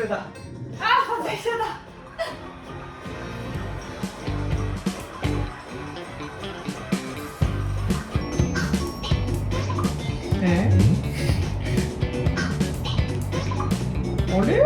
れた。あ、外れちゃった。あれ？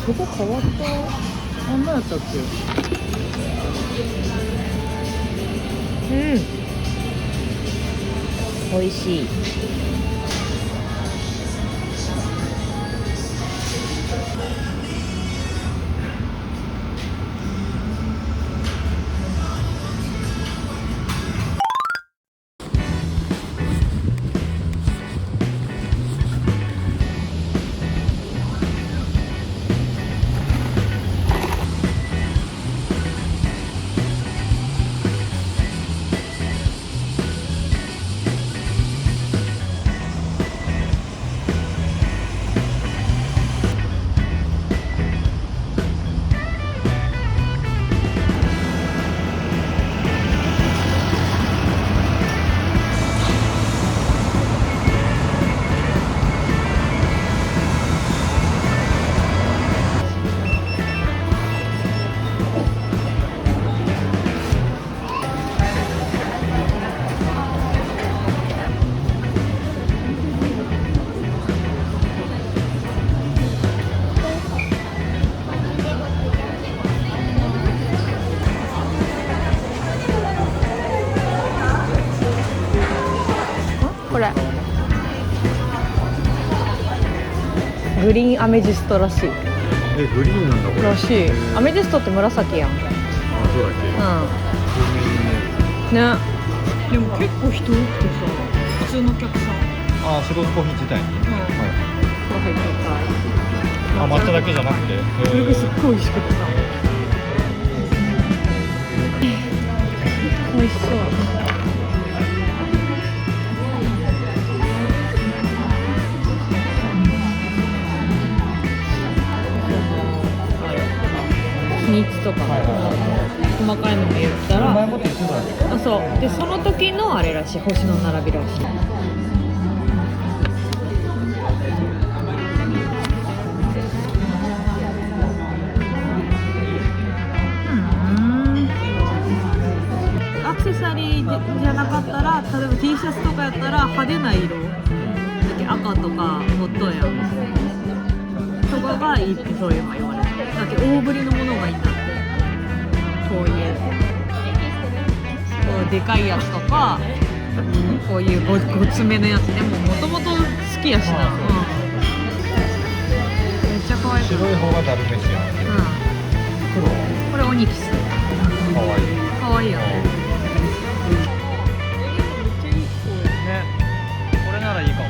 そこ変わった。あんなやったっけ？美味しい。これグリーンアメジストらしい。グリーンなんだこれ。らしい。アメジストって紫やん。あ、そうだっけ。ね。でも結構人多くてさ、普通のお客さん。あ、シロスコーヒー自体に。はい。入ってた。あ、抹茶だけじゃなくて。それがすっごい美味しくてさ。美味しそう。日にちとか細かいのも言ったら、前もって言ってたんだけど。あ、そうで、その時のあれらしい、星の並びらしい。アクセサリーじゃなかったら、例えば T シャツとかやったら派手な色だけ赤とかホットやんとかがいいってそういうの言われて、だって大ぶりのものがいいんだって。こういうでかいやつとか、こういうごつめのやつでももともと好きやしな、めっちゃ可愛い。白い方がダルメシアンで、黒これオニキス。かわいい。可愛いよね。ね、これならいいかも。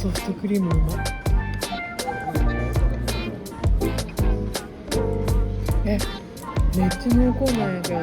ソフトクリームうま。めっちゃ濃厚なんやけど。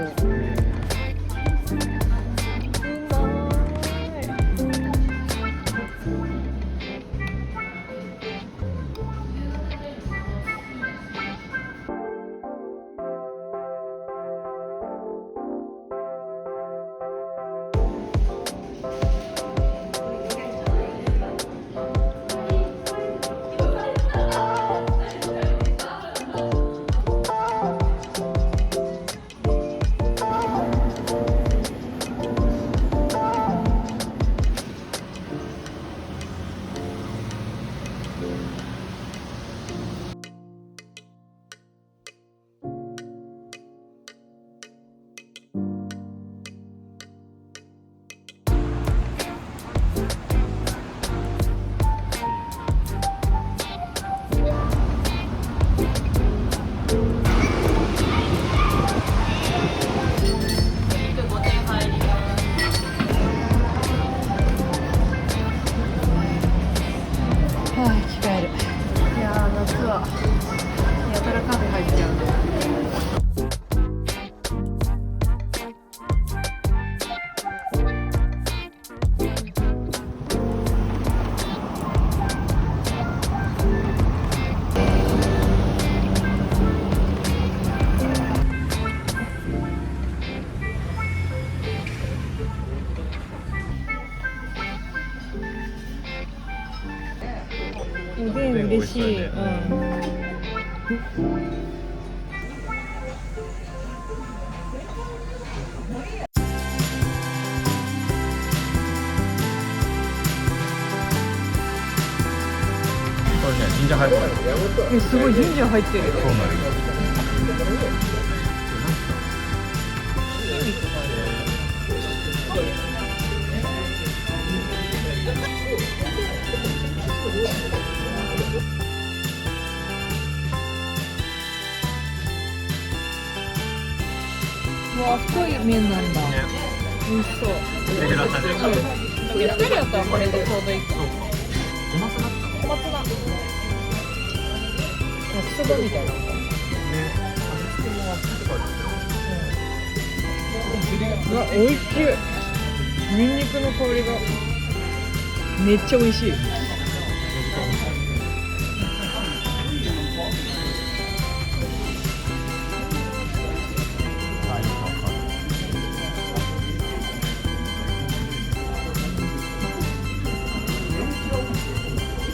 おでん嬉しい。うん。これね、ジンジャーハイボール。すごいジンジャー入ってる。そうなのよ。うわ、太い麺なんだ。ね、美味しそう。レギュラーさんで。ゆったりやったらこれでちょうどいいか。そうか。小松だったの。小松菜。焼きそばみたいな。ね。味付けもあっちとかですよ。うわ、美味しい。ニンニクの香りがめっちゃ美味しい。